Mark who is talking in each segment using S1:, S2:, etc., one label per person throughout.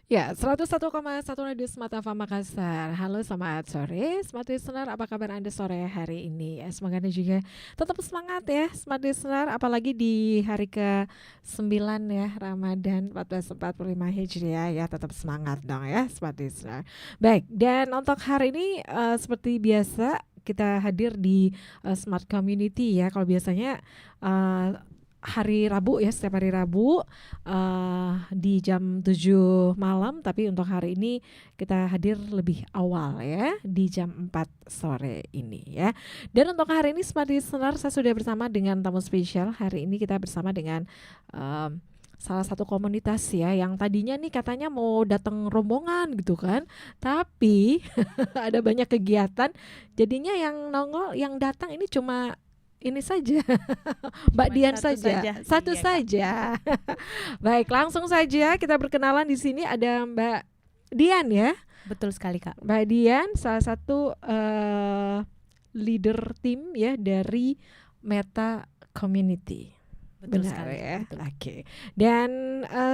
S1: Ya, 101,1 Radio Smart FM Makassar. Halo, selamat sore Smart Listener, apa kabar Anda sore hari ini? Ya, semoga Anda juga tetap semangat ya Smart Listener, apalagi di hari ke-9 ya, Ramadan 1445 Hijriah ya, tetap semangat dong ya Smart Listener. Baik, dan untuk hari ini seperti biasa kita hadir di Smart Community ya. Kalau biasanya eh, hari Rabu ya, setiap hari Rabu di jam 7 malam, tapi untuk hari ini kita hadir lebih awal ya, di jam 4 sore ini ya. Dan untuk hari ini Smart Listener, saya sudah bersama dengan tamu spesial. Hari ini kita bersama dengan salah satu komunitas ya, yang tadinya nih katanya mau datang rombongan gitu kan, tapi ada banyak kegiatan, jadinya yang nongol, yang datang ini cuma ini saja, Mbak
S2: Cuman
S1: Dian
S2: satu
S1: saja,
S2: saja.
S1: satu
S2: Iya, Kak.
S1: saja. Baik, langsung saja kita berkenalan. Di sini ada Mbak Dian ya.
S2: Betul sekali, Kak.
S1: Mbak Dian salah satu leader tim ya dari Meta Community.
S2: Betul
S1: Benar
S2: sekali.
S1: ya.
S2: Betul.
S1: Oke. Dan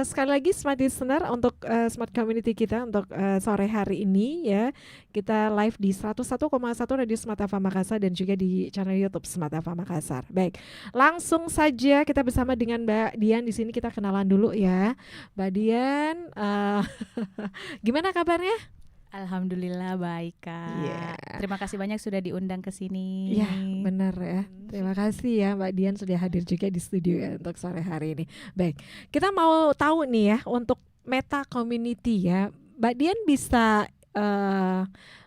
S1: sekali lagi Smart Listener, untuk Smart Community kita untuk sore hari ini ya, kita live di 101,1 Radio Smart FM Makassar dan juga di channel YouTube Smart FM Makassar. Baik, langsung saja kita bersama dengan Mbak Dian. Di sini kita kenalan dulu ya, Mbak Dian. Gimana kabarnya?
S2: Alhamdulillah baik, Kak.
S1: Iya.
S2: Terima kasih banyak sudah diundang ke sini.
S1: Ya, benar ya. Terima kasih ya Mbak Dian sudah hadir juga di studio ya untuk sore hari ini. Baik, kita mau tahu nih ya untuk Meta Community ya. Mbak Dian bisa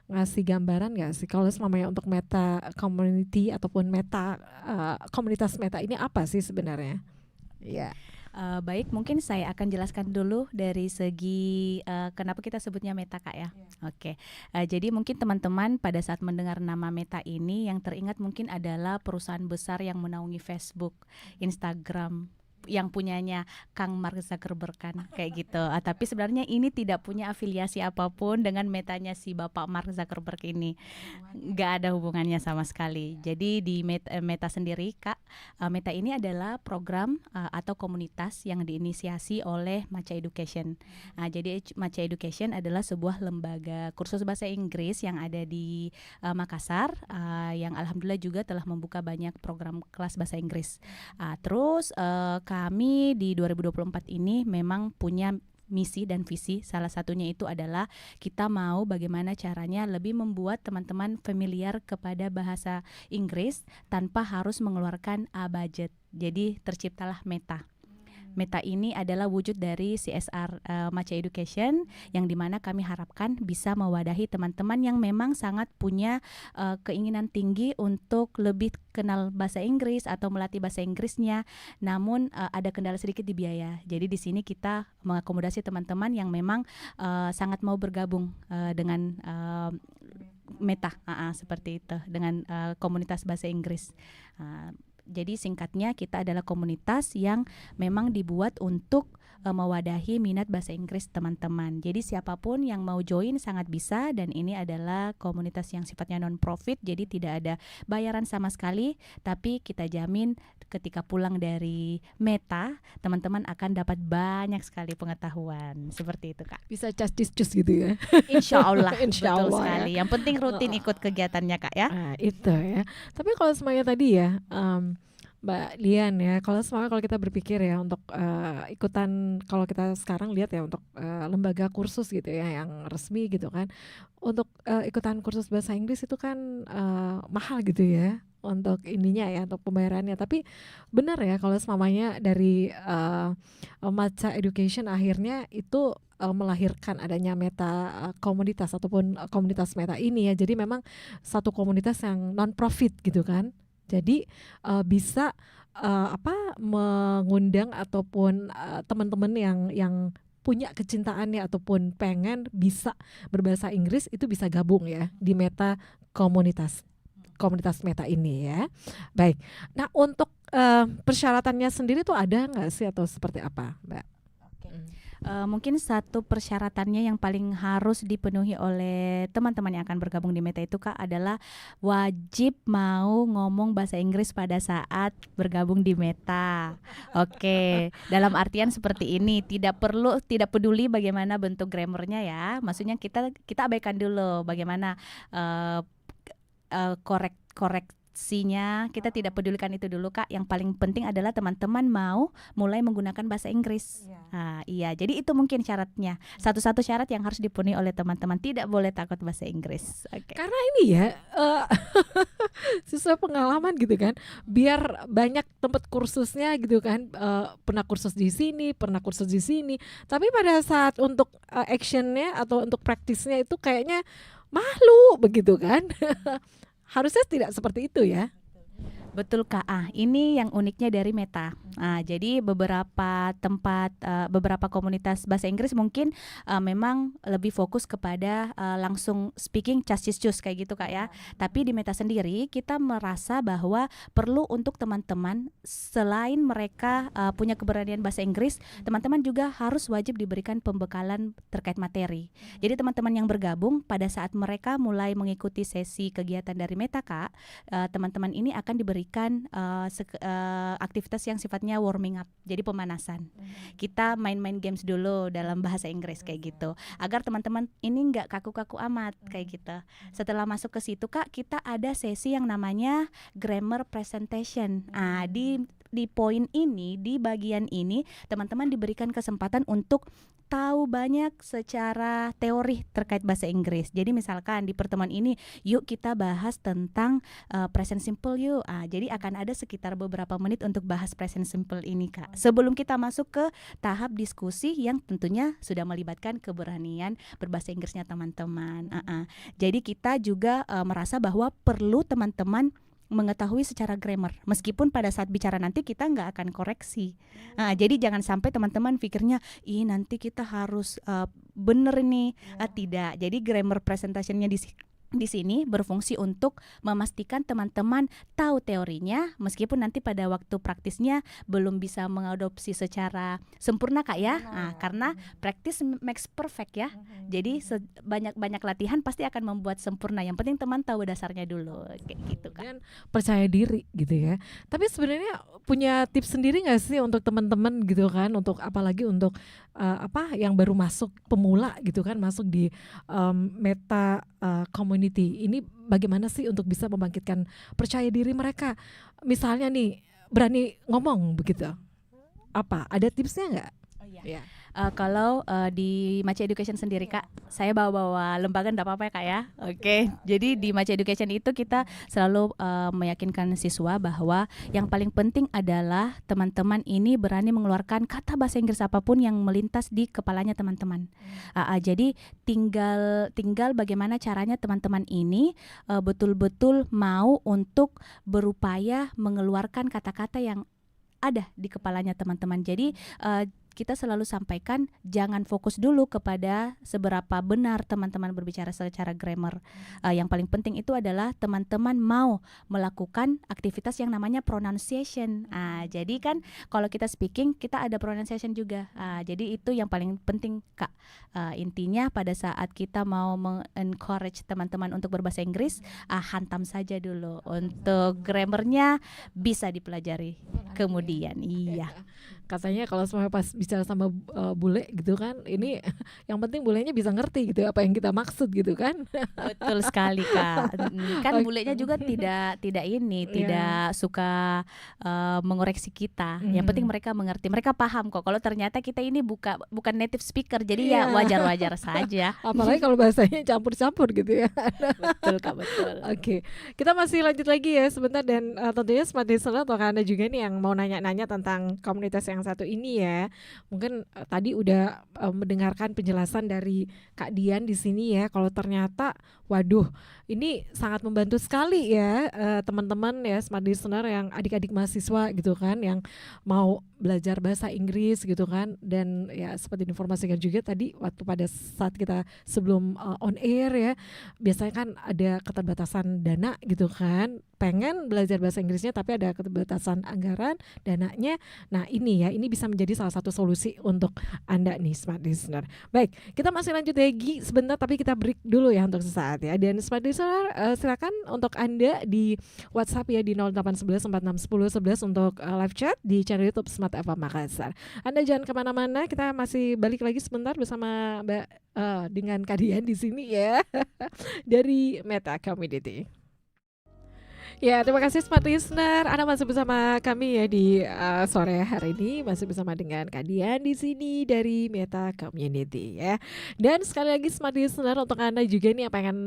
S1: ngasih gambaran nggak sih kalau semuanya untuk Meta Community ataupun Meta komunitas Meta ini apa sih sebenarnya? Ya.
S2: Baik, mungkin saya akan jelaskan dulu dari segi kenapa kita sebutnya Meta, Kak ya. Oke. Jadi mungkin teman-teman pada saat mendengar nama Meta ini yang teringat mungkin adalah perusahaan besar yang menaungi Facebook, Instagram, yang punyanya Kang Mark Zuckerberg kan, kayak gitu. Tapi sebenarnya ini tidak punya afiliasi apapun dengan Metanya si Bapak Mark Zuckerberg ini. Nggak ada hubungannya sama sekali. Jadi di Meta sendiri, Kak, Meta ini adalah program atau komunitas yang diinisiasi oleh Maca Education. Jadi Maca Education adalah sebuah lembaga kursus bahasa Inggris yang ada di Makassar, yang alhamdulillah juga telah membuka banyak program kelas bahasa Inggris. Terus kami di 2024 ini memang punya misi dan visi. Salah satunya itu adalah kita mau bagaimana caranya lebih membuat teman-teman familiar kepada bahasa Inggris tanpa harus mengeluarkan budget. Jadi terciptalah Meta. Meta ini adalah wujud dari CSR Maca Education, yang dimana kami harapkan bisa mewadahi teman-teman yang memang sangat punya keinginan tinggi untuk lebih kenal bahasa Inggris atau melatih bahasa Inggrisnya, namun ada kendala sedikit di biaya. Jadi di sini kita mengakomodasi teman-teman yang memang sangat mau bergabung dengan Meta, seperti itu, dengan komunitas bahasa Inggris. Jadi singkatnya kita adalah komunitas yang memang dibuat untuk mewadahi minat bahasa Inggris teman-teman. Jadi siapapun yang mau join sangat bisa, dan ini adalah komunitas yang sifatnya non-profit, jadi tidak ada bayaran sama sekali, tapi kita jamin ketika pulang dari Meta, teman-teman akan dapat banyak sekali pengetahuan. Seperti itu, Kak.
S1: Bisa cus gitu ya.
S2: Insya Allah,
S1: Insya
S2: betul
S1: Allah,
S2: sekali. Yang penting rutin ikut kegiatannya, Kak ya.
S1: Itu ya. Tapi kalau semuanya tadi ya, Mbak Dian ya, kalau kita berpikir ya untuk ikutan, kalau kita sekarang lihat ya untuk lembaga kursus gitu ya yang resmi gitu kan, untuk ikutan kursus bahasa Inggris itu kan mahal gitu ya untuk ininya ya, untuk pembayarannya. Tapi benar ya kalau semuanya dari Maca Education akhirnya itu melahirkan adanya Meta komunitas ataupun komunitas Meta ini ya. Jadi memang satu komunitas yang non profit gitu kan. Jadi bisa mengundang ataupun teman-teman yang punya kecintaannya ataupun pengen bisa berbahasa Inggris itu bisa gabung ya di Meta komunitas Meta ini ya. Baik. Nah, untuk persyaratannya sendiri tuh ada nggak sih atau seperti apa, Mbak?
S2: Mungkin satu persyaratannya yang paling harus dipenuhi oleh teman-teman yang akan bergabung di Meta itu Kak adalah wajib mau ngomong bahasa Inggris pada saat bergabung di Meta. Oke, dalam artian seperti ini, tidak peduli bagaimana bentuk grammarnya ya. Maksudnya kita abaikan dulu bagaimana uh, koreksinya, kita tidak pedulikan itu dulu Kak. Yang paling penting adalah teman-teman mau mulai menggunakan bahasa Inggris. Iya, jadi itu mungkin syaratnya. Satu-satu syarat yang harus dipenuhi oleh teman-teman, tidak boleh takut bahasa Inggris. Oke.
S1: Karena ini ya sesuai pengalaman gitu kan, biar banyak tempat kursusnya gitu kan, pernah kursus di sini, pernah kursus di sini, tapi pada saat untuk actionnya atau untuk praktisnya itu kayaknya malu begitu kan. Harusnya tidak seperti itu ya.
S2: Betul Kak. Ini yang uniknya dari Meta. Jadi beberapa tempat, beberapa komunitas bahasa Inggris mungkin memang lebih fokus kepada langsung speaking just kayak gitu Kak ya. Tapi di Meta sendiri kita merasa bahwa perlu untuk teman-teman selain mereka punya keberanian bahasa Inggris, teman-teman juga harus wajib diberikan pembekalan terkait materi. Jadi teman-teman yang bergabung pada saat mereka mulai mengikuti sesi kegiatan dari Meta Kak, teman-teman ini akan diberikan aktivitas yang sifatnya warming up, jadi pemanasan. Kita main-main games dulu dalam bahasa Inggris kayak gitu, agar teman-teman ini nggak kaku-kaku amat kayak gitu. Setelah masuk ke situ Kak, kita ada sesi yang namanya grammar presentation. Di poin ini, di bagian ini, teman-teman diberikan kesempatan untuk tahu banyak secara teori terkait bahasa Inggris. Jadi misalkan di pertemuan ini, yuk kita bahas tentang present simple yuk. Jadi akan ada sekitar beberapa menit untuk bahas present simple ini Kak. Sebelum kita masuk ke tahap diskusi yang tentunya sudah melibatkan keberanian berbahasa Inggrisnya teman-teman. Jadi kita juga merasa bahwa perlu teman-teman mengetahui secara grammar, meskipun pada saat bicara nanti kita nggak akan koreksi. Jadi jangan sampai teman-teman pikirnya, nanti kita harus bener nih. Tidak. Jadi grammar presentationnya di sini berfungsi untuk memastikan teman-teman tahu teorinya, meskipun nanti pada waktu praktisnya belum bisa mengadopsi secara sempurna Kak ya. Karena practice makes perfect ya. Jadi banyak latihan pasti akan membuat sempurna. Yang penting teman tahu dasarnya dulu kayak gitu Kak.
S1: Dan percaya diri gitu ya. Tapi sebenarnya punya tips sendiri nggak sih untuk teman-teman gitu kan, untuk apalagi untuk yang baru masuk, pemula gitu kan, masuk di Meta community ini, bagaimana sih untuk bisa membangkitkan percaya diri mereka? Misalnya nih, berani ngomong begitu. Apa ada tipsnya nggak?
S2: Iya. Kalau di Maci Education sendiri Kak, saya bawa lembaga enggak apa-apa ya Kak ya. Oke. Jadi di Maci Education itu kita selalu meyakinkan siswa bahwa yang paling penting adalah teman-teman ini berani mengeluarkan kata bahasa Inggris apapun yang melintas di kepalanya teman-teman. Jadi tinggal bagaimana caranya teman-teman ini betul-betul mau untuk berupaya mengeluarkan kata-kata yang ada di kepalanya teman-teman. Jadi kita selalu sampaikan jangan fokus dulu kepada seberapa benar teman-teman berbicara secara grammar. Yang paling penting itu adalah teman-teman mau melakukan aktivitas yang namanya pronunciation. Jadi kan kalau kita speaking kita ada pronunciation juga. Jadi itu yang paling penting Kak. Intinya pada saat kita mau encourage teman-teman untuk berbahasa Inggris, hantam saja dulu untuk grammarnya, bisa dipelajari kemudian. Iya.
S1: Katanya kalau semua pas bicara sama bule gitu kan, ini yang penting bulenya bisa ngerti gitu apa yang kita maksud gitu kan.
S2: Betul sekali Kak. Kan bulenya juga tidak suka mengoreksi kita. Yang penting mereka mengerti, mereka paham kok kalau ternyata kita ini bukan native speaker. Jadi ya wajar-wajar saja.
S1: Apalagi kalau bahasanya campur-campur gitu ya.
S2: Betul Kak, betul.
S1: Oke. Kita masih lanjut lagi ya sebentar, dan tentunya Smart Listener atau Anda juga nih yang mau nanya-nanya tentang komunitas yang satu ini ya. Mungkin tadi udah mendengarkan penjelasan dari Kak Dian di sini ya, kalau ternyata waduh ini sangat membantu sekali ya teman-teman ya Smart Listener yang adik-adik mahasiswa gitu kan, yang mau belajar bahasa Inggris gitu kan. Dan ya seperti diinformasikan juga tadi waktu pada saat kita sebelum on air ya, biasanya kan ada keterbatasan dana gitu kan, pengen belajar bahasa Inggrisnya tapi ada keterbatasan anggaran dananya. Nah ini ya, ini bisa menjadi salah satu solusi untuk Anda nih Smart Listener. Baik, kita masih lanjut lagi sebentar tapi kita break dulu ya untuk sesaat ya. Dan Smart Listener, silakan untuk Anda di WhatsApp ya di 0811 4610 11 untuk live chat di channel YouTube Smart FM Makassar. Anda jangan kemana-mana, kita masih balik lagi sebentar bersama Mbak dengan Kadian di sini ya dari Meta Community. Ya, terima kasih Smart Listener. Anda masih bersama kami ya di sore hari ini, masih bersama dengan Kadian di sini dari Meta Community ya. Dan sekali lagi Smart Listener, untuk Anda juga nih yang pengen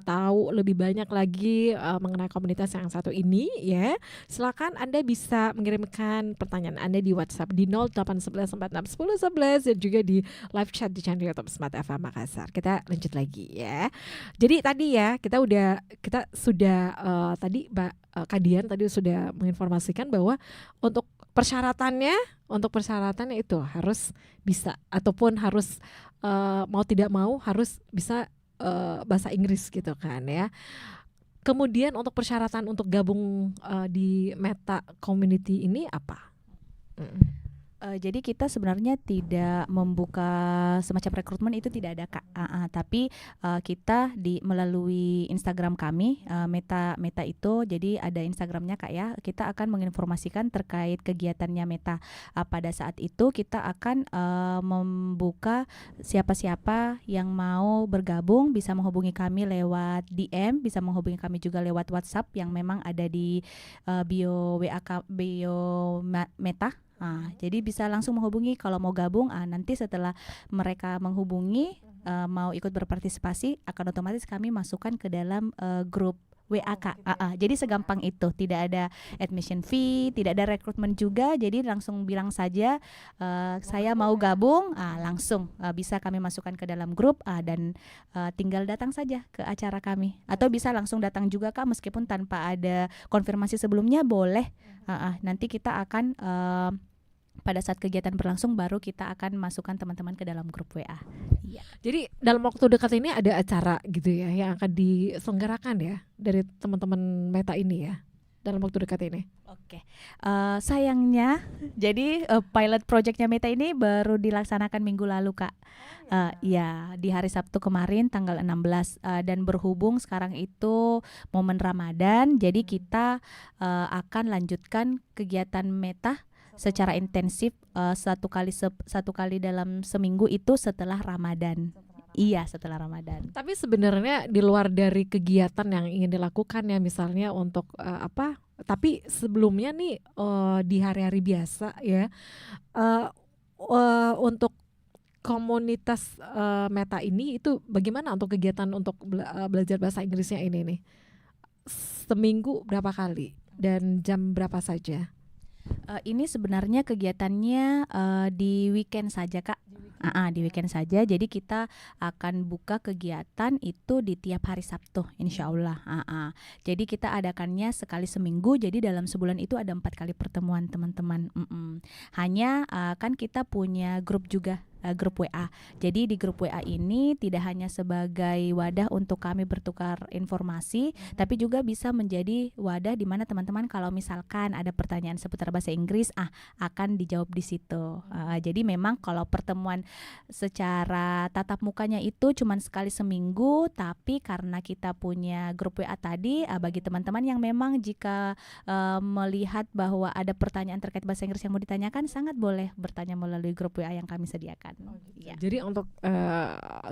S1: tahu lebih banyak lagi mengenai komunitas yang satu ini ya, silakan Anda bisa mengirimkan pertanyaan Anda di WhatsApp di 0811 46 10 11 dan juga di live chat di channel YouTube Smart FM Makassar. Kita lanjut lagi ya. Jadi tadi ya kita sudah tadi Mbak Kadian tadi sudah menginformasikan bahwa untuk persyaratannya itu harus bisa ataupun harus mau tidak mau harus bisa bahasa Inggris gitu kan ya. Kemudian untuk persyaratan untuk gabung di Meta Community ini apa?
S2: Jadi kita sebenarnya tidak membuka semacam rekrutmen, itu tidak ada Kak. Tapi kita melalui Instagram kami, Meta itu, jadi ada Instagramnya Kak ya. Kita akan menginformasikan terkait kegiatannya Meta. Pada saat itu kita akan membuka siapa-siapa yang mau bergabung bisa menghubungi kami lewat DM, bisa menghubungi kami juga lewat WhatsApp yang memang ada di bio WA bio Meta. Jadi bisa langsung menghubungi kalau mau gabung. Nanti setelah mereka menghubungi mau ikut berpartisipasi, akan otomatis kami masukkan ke dalam grup WA Kak. Jadi segampang itu, tidak ada admission fee, tidak ada rekrutmen juga. Jadi langsung bilang saja saya mau gabung, langsung bisa kami masukkan ke dalam grup dan tinggal datang saja ke acara kami. Atau bisa langsung datang juga Kak, meskipun tanpa ada konfirmasi sebelumnya boleh. Nanti kita akan pada saat kegiatan berlangsung baru kita akan masukkan teman-teman ke dalam grup WA. Iya.
S1: Jadi dalam waktu dekat ini ada acara gitu ya yang akan diselenggarakan ya dari teman-teman Meta ini ya dalam waktu dekat ini.
S2: Oke. Sayangnya jadi pilot projectnya Meta ini baru dilaksanakan minggu lalu Kak. Ya di hari Sabtu kemarin tanggal 16 dan berhubung sekarang itu momen Ramadan, jadi kita akan lanjutkan kegiatan Meta secara intensif satu kali dalam seminggu itu setelah Ramadan. Iya, setelah Ramadan.
S1: Tapi sebenarnya di luar dari kegiatan yang ingin dilakukan ya, misalnya untuk tapi sebelumnya nih di hari-hari biasa ya untuk komunitas Meta ini itu bagaimana untuk kegiatan untuk belajar bahasa Inggrisnya ini nih? Seminggu berapa kali dan jam berapa saja?
S2: Ini sebenarnya kegiatannya di weekend saja Kak. Di weekend saja. Jadi kita akan buka kegiatan itu di tiap hari Sabtu, insya Allah. Jadi kita adakannya sekali seminggu. Jadi dalam sebulan itu ada 4 kali pertemuan teman-teman. Hanya kan kita punya grup juga. Grup WA. Jadi di grup WA ini tidak hanya sebagai wadah untuk kami bertukar informasi, tapi juga bisa menjadi wadah di mana teman-teman kalau misalkan ada pertanyaan seputar bahasa Inggris, akan dijawab di situ. Jadi memang kalau pertemuan secara tatap mukanya itu cuma sekali seminggu, tapi karena kita punya grup WA tadi, bagi teman-teman yang memang jika melihat bahwa ada pertanyaan terkait bahasa Inggris yang mau ditanyakan, sangat boleh bertanya melalui grup WA yang kami sediakan.
S1: Ya. Jadi untuk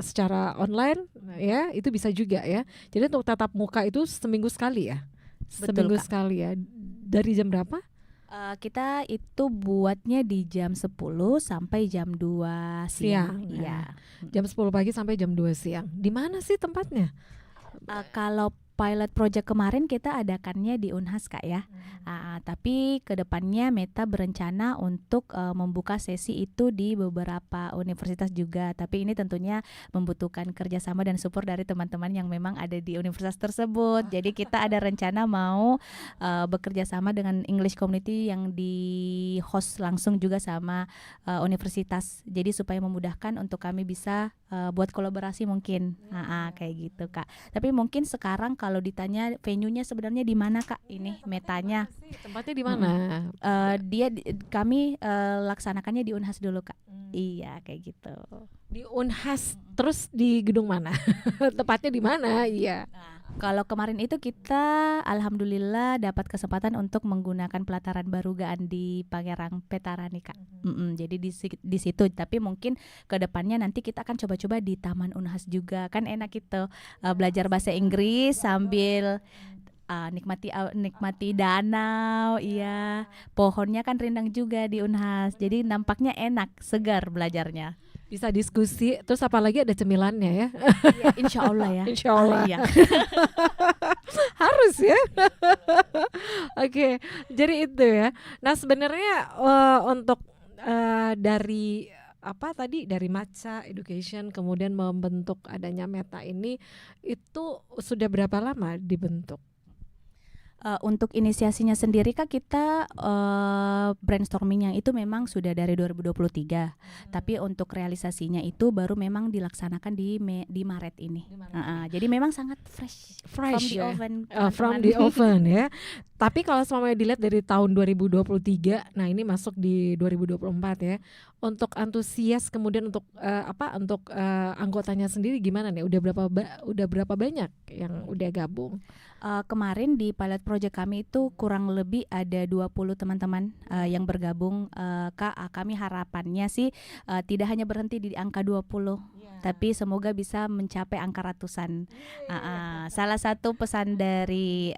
S1: secara online ya itu bisa juga ya. Jadi untuk tatap muka itu seminggu sekali ya.
S2: Betul,
S1: seminggu
S2: Kak.
S1: sekali ya. Dari jam berapa?
S2: Kita itu buatnya di jam 10 sampai jam 2 siang. Iya.
S1: Jam 10 pagi sampai jam 2 siang. Di mana sih tempatnya?
S2: Kalau pilot project kemarin kita adakannya di Unhas Kak ya. Tapi kedepannya Meta berencana untuk membuka sesi itu di beberapa universitas juga. Tapi ini tentunya membutuhkan kerjasama dan support dari teman-teman yang memang ada di universitas tersebut. Jadi kita ada rencana mau bekerja sama dengan English Community yang di host langsung juga sama universitas. Jadi supaya memudahkan untuk kami bisa buat kolaborasi mungkin. Kayak gitu Kak. Tapi mungkin sekarang kalau ditanya venue-nya sebenarnya di mana Kak? Ini Metanya.
S1: Tempatnya di mana?
S2: Kami laksanakannya di Unhas dulu Kak. Iya kayak gitu.
S1: Di Unhas, terus di gedung mana? Tepatnya di mana? Iya.
S2: Kalau kemarin itu kita alhamdulillah dapat kesempatan untuk menggunakan pelataran Barugaan di Pangerang Petarani Kak. Jadi di situ. Tapi mungkin kedepannya nanti kita akan coba-coba di Taman Unhas juga. Kan enak itu belajar bahasa Inggris sambil nikmati danau, iya. Pohonnya kan rindang juga di Unhas. Jadi nampaknya enak, segar belajarnya.
S1: Bisa diskusi, terus apalagi ada cemilannya ya.
S2: Iya, insya Allah ya.
S1: Insya Allah.
S2: Iya.
S1: Harus ya. Oke, jadi itu ya. Nah sebenarnya untuk dari apa tadi, dari Matcha Education kemudian membentuk adanya Meta ini, itu sudah berapa lama dibentuk?
S2: Untuk inisiasinya sendiri Kak, kita brainstormingnya itu memang sudah dari 2023. Tapi untuk realisasinya itu baru memang dilaksanakan di Maret ini. Jadi memang sangat fresh from the
S1: ya?
S2: oven.
S1: From the oven ya. Tapi kalau semuanya dilihat dari tahun 2023, nah ini masuk di 2024 ya. Untuk antusias kemudian untuk anggotanya sendiri gimana nih? Udah berapa banyak yang udah gabung?
S2: Kemarin di pilot project kami itu kurang lebih ada 20 teman-teman yang bergabung. Kak, kami harapannya sih tidak hanya berhenti di angka 20, tapi semoga bisa mencapai angka ratusan. Salah satu pesan dari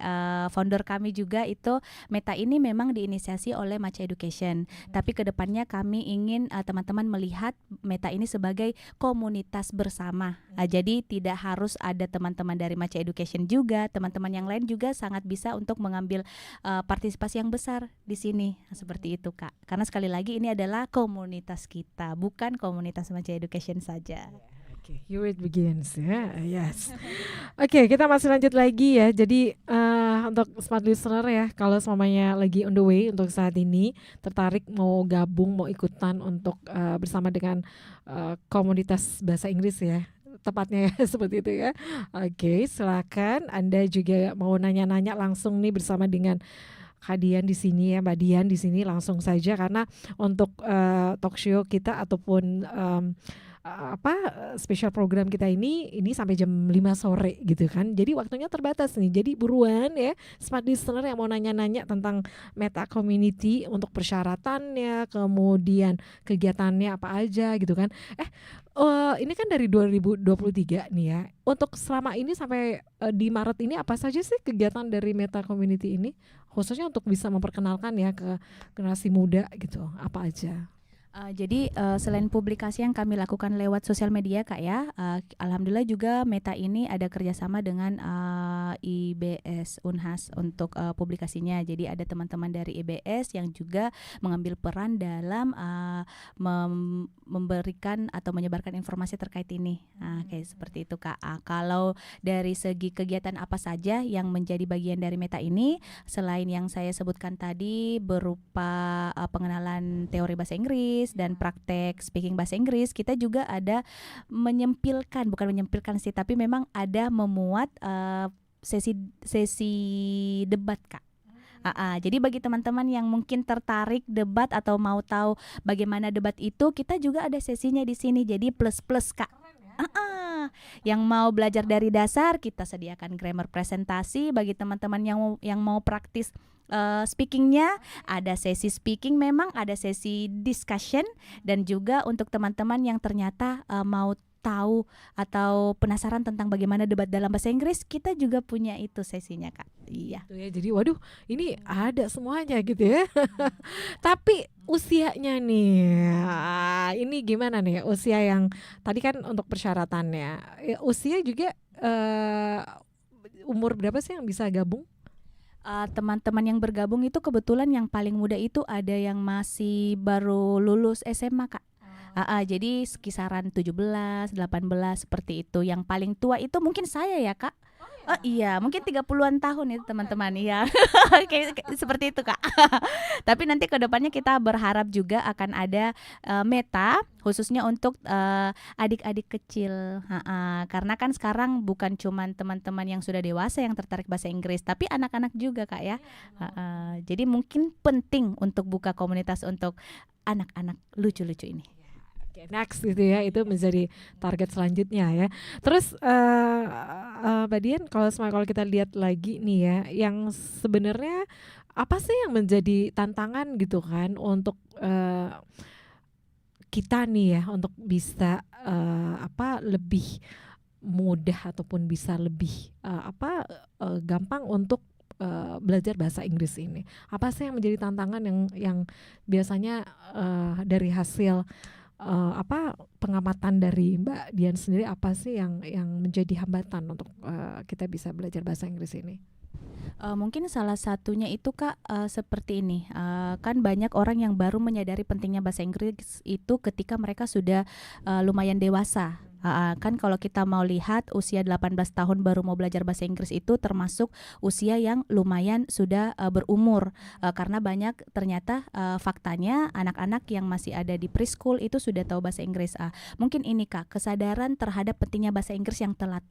S2: founder kami juga itu, Meta ini memang diinisiasi oleh Matcha Education, tapi kedepannya kami ingin teman-teman melihat Meta ini sebagai komunitas bersama. Jadi tidak harus ada teman-teman dari Matcha Education juga, teman-teman yang lain juga sangat bisa untuk mengambil partisipasi yang besar di sini. Seperti itu Kak. Karena sekali lagi ini adalah komunitas kita, bukan komunitas Matcha Education saja.
S1: Here it begins ya, yes. Oke, kita masih lanjut lagi ya. Jadi untuk smart listener ya, kalau semuanya lagi on the way untuk saat ini, tertarik mau gabung, mau ikutan untuk bersama dengan komunitas bahasa Inggris ya, tepatnya ya seperti itu ya. Oke, silakan Anda juga mau nanya-nanya langsung nih bersama dengan Kak Dian di sini ya, Mbak Dian di sini langsung saja, karena untuk talk show kita ataupun special program kita ini sampai jam 5 sore gitu kan. Jadi waktunya terbatas nih. Jadi buruan ya smart listener yang mau nanya-nanya tentang Meta Community, untuk persyaratannya, kemudian kegiatannya apa aja gitu kan. Ini kan dari 2023 nih ya. Untuk selama ini sampai di Maret ini apa saja sih kegiatan dari Meta Community ini? Khususnya untuk bisa memperkenalkan ya ke generasi muda gitu. Apa aja?
S2: Jadi selain publikasi yang kami lakukan lewat sosial media Kak ya, alhamdulillah juga Meta ini ada kerjasama dengan IBS Unhas untuk publikasinya. Jadi ada teman-teman dari IBS yang juga mengambil peran dalam memberikan atau menyebarkan informasi terkait ini. Kayak seperti itu Kak. Kalau dari segi kegiatan apa saja yang menjadi bagian dari Meta ini, selain yang saya sebutkan tadi berupa pengenalan teori bahasa Inggris dan praktek speaking bahasa Inggris, kita juga ada bukan menyempilkan sih, tapi memang ada memuat sesi debat Kak. Jadi bagi teman-teman yang mungkin tertarik debat atau mau tahu bagaimana debat itu, kita juga ada sesinya di sini. Jadi plus Kak. Yang mau belajar dari dasar, kita sediakan grammar presentasi. Bagi teman-teman yang mau praktis speakingnya, ada sesi speaking, memang ada sesi discussion, dan juga untuk teman-teman yang ternyata mau tahu atau penasaran tentang bagaimana debat dalam bahasa Inggris, kita juga punya itu sesinya Kak. Iya.
S1: Jadi waduh, ini ada semuanya gitu ya. Tapi usianya nih, ini gimana nih usia yang tadi kan untuk persyaratannya, usia juga umur berapa sih yang bisa gabung?
S2: Teman-teman yang bergabung itu kebetulan yang paling muda itu ada yang masih baru lulus SMA, Kak. Jadi kisaran 17, 18 seperti itu. Yang paling tua itu mungkin saya ya, Kak. Oh iya, mungkin 30-an tahun itu teman-teman. Iya. Kayak seperti itu, Kak. Tapi nanti ke depannya kita berharap juga akan ada meta khususnya untuk adik-adik kecil. Karena kan sekarang bukan cuman teman-teman yang sudah dewasa yang tertarik bahasa Inggris, tapi anak-anak juga, Kak ya. Jadi mungkin penting untuk buka komunitas untuk anak-anak lucu-lucu ini.
S1: Next gitu ya, itu menjadi target selanjutnya ya. Terus Mbak Dian, kalau kita lihat lagi nih ya, yang sebenarnya apa sih yang menjadi tantangan gitu kan untuk kita nih ya untuk bisa lebih mudah ataupun bisa lebih gampang untuk belajar bahasa Inggris ini. Apa sih yang menjadi tantangan yang biasanya dari hasil pengamatan dari Mbak Dian sendiri, apa sih yang menjadi hambatan untuk kita bisa belajar bahasa Inggris ini?
S2: Mungkin salah satunya itu, Kak, seperti ini, kan banyak orang yang baru menyadari pentingnya bahasa Inggris itu ketika mereka sudah lumayan dewasa. Kan kalau kita mau lihat usia 18 tahun baru mau belajar bahasa Inggris itu termasuk usia yang lumayan sudah berumur, karena banyak ternyata faktanya anak-anak yang masih ada di preschool itu sudah tahu bahasa Inggris. Mungkin ini, Kak, kesadaran terhadap pentingnya bahasa Inggris yang telat.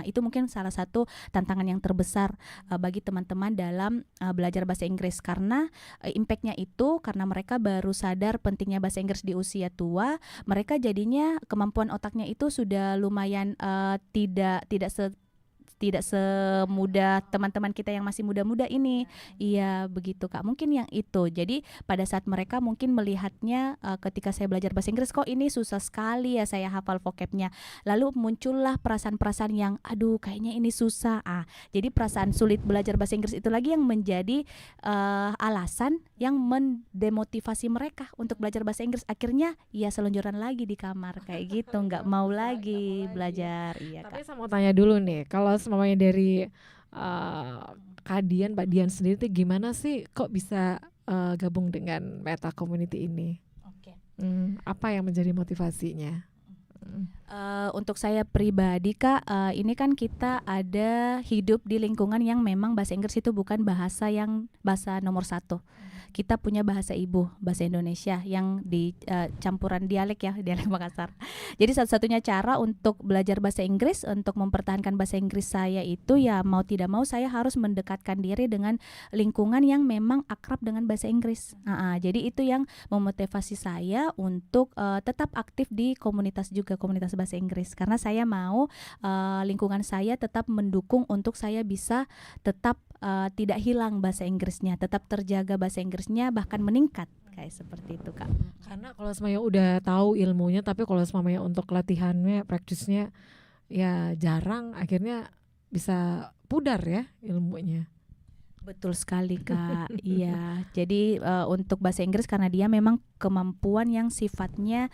S2: Itu mungkin salah satu tantangan yang terbesar bagi teman-teman dalam belajar bahasa Inggris, karena impactnya itu karena mereka baru sadar pentingnya bahasa Inggris di usia tua, mereka jadinya kemampuan otaknya itu sudah lumayan tidak semudah teman-teman kita yang masih muda-muda ini. Iya, begitu, Kak. Mungkin yang itu. Jadi pada saat mereka mungkin melihatnya ketika saya belajar bahasa Inggris, kok ini susah sekali ya saya hafal vocabnya. Lalu muncullah perasaan-perasaan yang aduh kayaknya ini susah. Jadi perasaan sulit belajar bahasa Inggris itu lagi yang menjadi alasan yang mendemotivasi mereka untuk belajar bahasa Inggris. Akhirnya ya selonjoran lagi di kamar kayak gitu, nggak mau lagi belajar. Iya,
S1: Tapi
S2: Kak.
S1: saya mau tanya dulu nih, kalau semuanya dari Kak Dian, Mbak Dian sendiri tuh gimana sih kok bisa gabung dengan Meta Community ini?
S2: Oke.
S1: Apa yang menjadi motivasinya?
S2: Untuk saya pribadi, Kak, ini kan kita ada hidup di lingkungan yang memang bahasa Inggris itu bukan bahasa nomor satu. Kita punya bahasa ibu, bahasa Indonesia yang di campuran dialek ya, dialek Makassar. Jadi satu-satunya cara untuk belajar bahasa Inggris, untuk mempertahankan bahasa Inggris saya itu ya mau tidak mau saya harus mendekatkan diri dengan lingkungan yang memang akrab dengan bahasa Inggris. Jadi itu yang memotivasi saya untuk tetap aktif di komunitas juga, komunitas bahasa Inggris, karena saya mau lingkungan saya tetap mendukung untuk saya bisa tetap tidak hilang bahasa Inggrisnya, tetap terjaga bahasa Inggrisnya, bahkan meningkat kayak seperti itu, Kak.
S1: Karena kalau semuanya udah tahu ilmunya, tapi kalau semuanya untuk latihannya, praktisnya ya jarang, akhirnya bisa pudar ya ilmunya.
S2: Betul sekali, Kak. Iya. Jadi untuk bahasa Inggris karena dia memang kemampuan yang sifatnya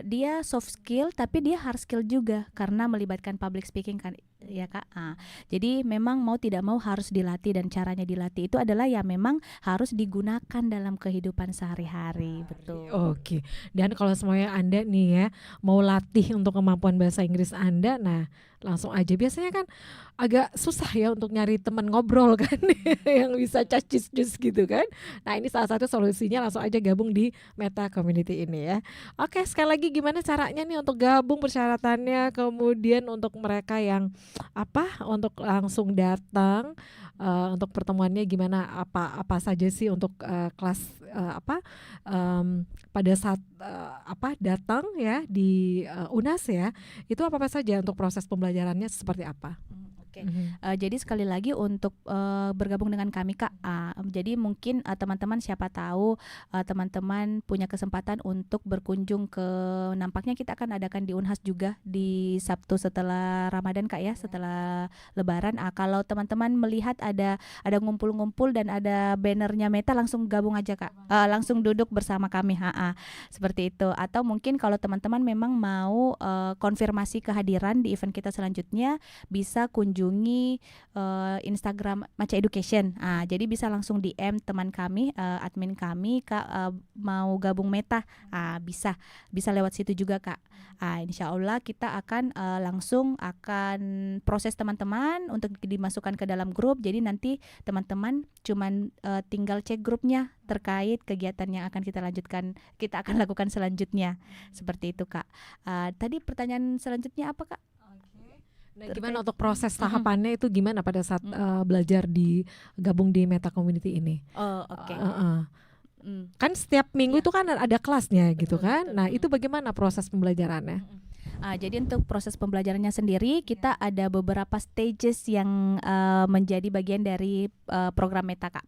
S2: dia soft skill tapi dia hard skill juga karena melibatkan public speaking kan ya, Kak. Jadi memang mau tidak mau harus dilatih, dan caranya dilatih itu adalah ya memang harus digunakan dalam kehidupan sehari-hari. Betul.
S1: Oke. Dan kalau semuanya Anda nih ya mau latih untuk kemampuan bahasa Inggris Anda, nah langsung aja. Biasanya kan agak susah ya untuk nyari teman ngobrol kan yang bisa cus gitu kan. Nah ini salah satu solusinya, langsung aja gabung di Meta Community ini ya. Oke, sekali lagi gimana caranya nih untuk gabung, persyaratannya, kemudian untuk mereka yang untuk langsung datang, untuk pertemuannya gimana, apa saja sih untuk kelas pada saat datang ya di UNAS ya, itu apa saja untuk proses pembelajarannya seperti apa?
S2: Oke. Jadi sekali lagi untuk bergabung dengan kami, Kak. Jadi mungkin teman-teman siapa tahu teman-teman punya kesempatan untuk berkunjung ke, nampaknya kita akan adakan di Unhas juga di Sabtu setelah Ramadan, Kak ya, setelah Lebaran. Kalau teman-teman melihat ada ngumpul-ngumpul dan ada bannernya Meta, langsung gabung aja, Kak. Langsung duduk bersama kami. Seperti itu. Atau mungkin kalau teman-teman memang mau konfirmasi kehadiran di event kita selanjutnya, bisa kunjungi kunjungi Instagram Maca Education. Jadi bisa langsung DM teman kami, admin kami, Kak, mau gabung Meta. Bisa lewat situ juga, Kak. Insya Allah kita akan langsung akan proses teman-teman untuk dimasukkan ke dalam grup. Jadi nanti teman-teman cuman tinggal cek grupnya terkait kegiatan yang akan kita akan lakukan selanjutnya. Seperti itu, Kak. Tadi pertanyaan selanjutnya apa, Kak?
S1: Nah, gimana untuk proses tahapannya itu gimana pada saat belajar gabung di Meta Community ini?
S2: Oke.
S1: Kan setiap minggu itu kan ada kelasnya gitu
S2: Betul,
S1: kan.
S2: betul.
S1: Nah, itu bagaimana proses pembelajarannya?
S2: Jadi untuk proses pembelajarannya sendiri kita ada beberapa stages yang menjadi bagian dari program Meta, Kak.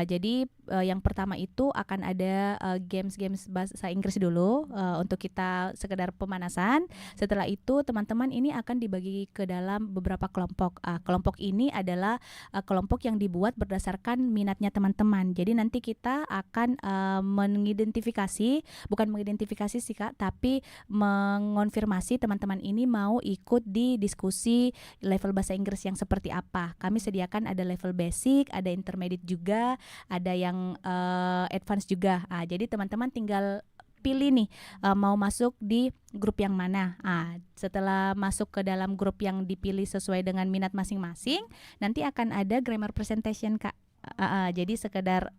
S2: Jadi yang pertama itu akan ada games bahasa Inggris dulu untuk kita sekedar pemanasan. Setelah itu teman-teman ini akan dibagi ke dalam beberapa kelompok. Kelompok ini adalah kelompok yang dibuat berdasarkan minatnya teman-teman. Jadi nanti kita akan bukan mengidentifikasi sih, Kak, tapi mengonfirmasi teman-teman ini mau ikut di diskusi level bahasa Inggris yang seperti apa. Kami sediakan ada level basic, ada intermediate juga, ada yang advance juga. Jadi teman-teman tinggal pilih nih mau masuk di grup yang mana. Setelah masuk ke dalam grup yang dipilih sesuai dengan minat masing-masing, nanti akan ada grammar presentation, Kak. Jadi sekedar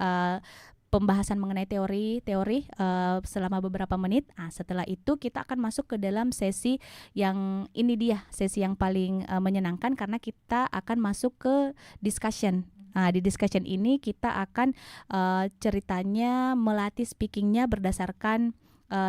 S2: pembahasan mengenai teori selama beberapa menit. Setelah itu kita akan masuk ke dalam sesi yang sesi yang paling menyenangkan karena kita akan masuk ke discussion. Di discussion ini kita akan ceritanya melatih speakingnya berdasarkan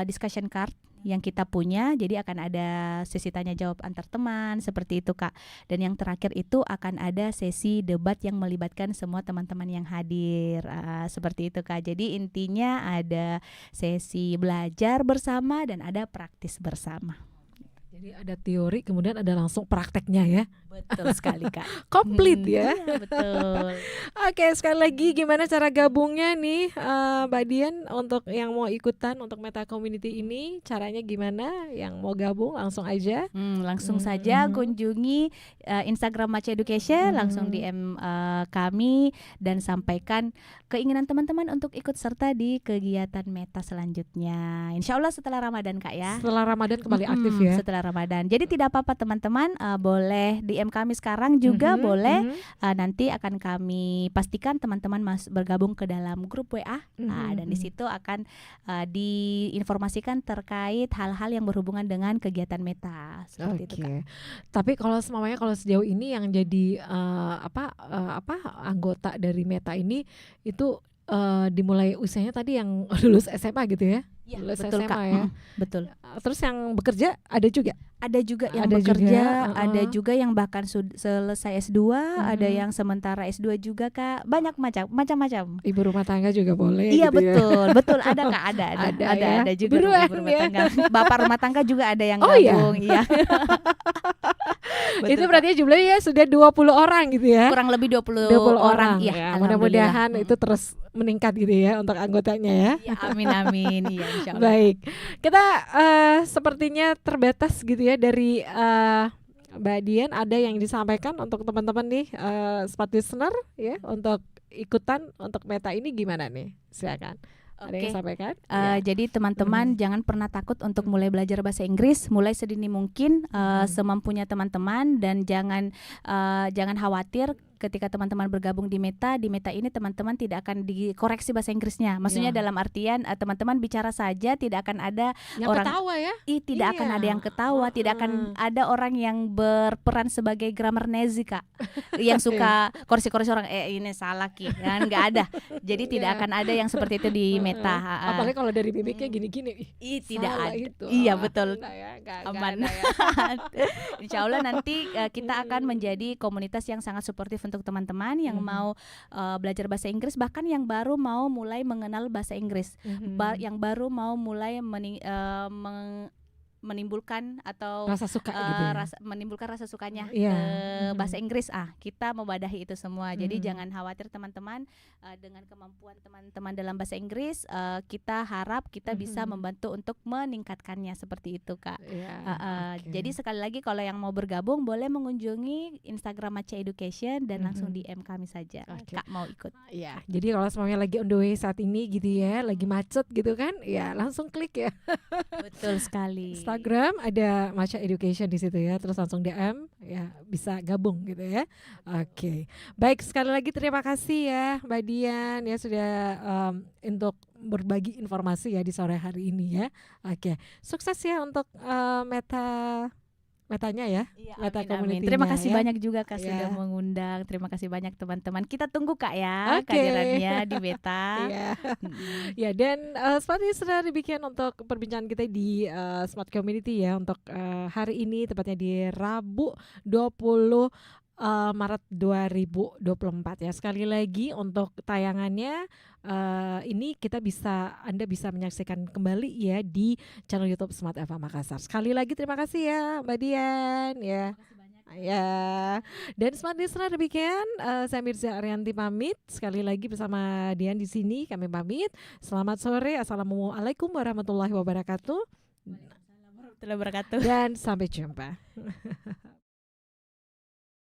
S2: discussion card yang kita punya. Jadi akan ada sesi tanya jawab antar teman seperti itu, Kak. Dan yang terakhir itu akan ada sesi debat yang melibatkan semua teman-teman yang hadir. Seperti itu, Kak. Jadi intinya ada sesi belajar bersama dan ada praktis bersama.
S1: Jadi ada teori, kemudian ada langsung prakteknya ya.
S2: Betul sekali, Kak.
S1: Komplit ya.
S2: Iya, betul.
S1: Oke, sekali lagi gimana cara gabungnya nih Mbak Dian untuk yang mau ikutan untuk Meta Community ini? Caranya gimana? Yang mau gabung langsung aja.
S2: Langsung saja kunjungi Instagram Maca Education, langsung DM kami dan sampaikan keinginan teman-teman untuk ikut serta di kegiatan Meta selanjutnya. Insya Allah setelah Ramadan, Kak, ya.
S1: Setelah Ramadan kembali aktif ya.
S2: Setelah Ramadan. Jadi tidak apa-apa teman-teman, boleh DM kami sekarang juga boleh. Nanti akan kami pastikan teman-teman bergabung ke dalam grup WA. Dan di situ akan diinformasikan terkait hal-hal yang berhubungan dengan kegiatan Meta. Seperti itu, Kak.
S1: Tapi kalau sejauh ini yang jadi anggota dari Meta ini itu dimulai usianya tadi yang lulus SMA gitu ya?
S2: Ya,
S1: lulus
S2: betul,
S1: SMA
S2: Kak.
S1: ya.
S2: Betul.
S1: Terus yang bekerja ada juga?
S2: Ada juga yang
S1: Ada
S2: bekerja,
S1: juga,
S2: ada juga yang bahkan selesai S2, ada yang sementara S2 juga, Kak. Banyak macam-macam.
S1: Ibu rumah tangga juga boleh
S2: Iya,
S1: gitu
S2: betul.
S1: ya?
S2: Betul, ada, Kak, ada
S1: ya?
S2: juga
S1: Buruan
S2: ibu rumah
S1: ya?
S2: tangga. Bapak rumah tangga juga ada yang
S1: Oh, iya?
S2: gabung, iya. Betul,
S1: Itu
S2: Kak.
S1: berarti jumlahnya sudah 20 orang gitu ya?
S2: Kurang lebih 20
S1: orang
S2: Iya,
S1: ya.
S2: alhamdulillah.
S1: Mudah-mudahan itu terus meningkat gitu ya untuk anggotanya ya.
S2: Ya, amin. Iya, insya Allah.
S1: Baik, kita sepertinya terbatas gitu ya dari Mbak Dian. Ada yang disampaikan untuk teman-teman nih smart listener ya untuk ikutan untuk Meta ini gimana nih? Silakan. Ada yang sampaikan?
S2: Jadi teman-teman jangan pernah takut untuk mulai belajar bahasa Inggris, mulai sedini mungkin semampunya teman-teman, dan jangan khawatir ketika teman-teman bergabung di Meta ini teman-teman tidak akan dikoreksi bahasa Inggrisnya. Maksudnya dalam artian teman-teman bicara saja, tidak akan ada
S1: yang
S2: orang
S1: ketawa ya?
S2: Tidak akan ada yang ketawa, tidak akan ada orang yang berperan sebagai grammar Nazi, Kak. Yang suka koresi-koresi orang ini salah Ki. Kan nggak ada. Jadi tidak akan ada yang seperti itu di Meta.
S1: Apalagi kalau dari mimiknya gini-gini.
S2: Tidak ada.
S1: Itu.
S2: Iya, betul.
S1: Aman.
S2: Insya Allah nanti kita akan menjadi komunitas yang sangat suportif untuk teman-teman yang mau belajar bahasa Inggris, bahkan yang baru mau mulai mengenal bahasa Inggris, yang baru mau mulai menimbulkan atau
S1: Rasa suka gitu ya.
S2: menimbulkan rasa sukanya
S1: Iya.
S2: bahasa Inggris. Kita memadahi itu semua. Jadi
S1: Mhm.
S2: jangan khawatir teman-teman, dengan kemampuan teman-teman dalam bahasa Inggris, kita harap kita bisa
S1: Mhm.
S2: membantu untuk meningkatkannya seperti itu, Kak.
S1: Iya. Oke.
S2: Jadi sekali lagi kalau yang mau bergabung boleh mengunjungi Instagram Mace Education dan langsung
S1: Mhm.
S2: DM kami saja.
S1: Oke.
S2: Kak mau ikut.
S1: Iya, jadi kalau semuanya lagi on the way saat ini gitu ya, lagi macet gitu kan, ya langsung klik ya.
S2: Betul sekali.
S1: Instagram ada Macha Education di situ ya, terus langsung DM ya bisa gabung gitu ya. Oke, baik sekali lagi terima kasih ya Mbak Dian ya sudah untuk berbagi informasi ya di sore hari ini ya. Oke, sukses ya untuk metanya ya,
S2: Iya,
S1: meta
S2: amin, amin.
S1: community-nya
S2: Terima kasih
S1: ya.
S2: banyak juga Kak
S1: Ya.
S2: sudah mengundang. Terima kasih banyak teman-teman. Kita tunggu Kak ya
S1: Oke.
S2: kehadirannya di Beta.
S1: Iya.
S2: Mm-mm.
S1: Ya dan seperti sudah demikian untuk perbincangan kita di Smart Community ya untuk hari ini tepatnya di Rabu 20 Maret 2024 ya. Sekali lagi untuk tayangannya ini Anda bisa menyaksikan kembali ya di channel YouTube Smart FM Makassar. Sekali lagi terima kasih ya Mbak Dian ya. Ya, dan Smart Listener demikian. Saya Mirza Arianti pamit. Sekali lagi bersama Dian di sini kami pamit. Selamat sore. Assalamualaikum warahmatullahi wabarakatuh.
S2: Waalaikumsalam warahmatullahi wabarakatuh.
S1: Dan sampai jumpa.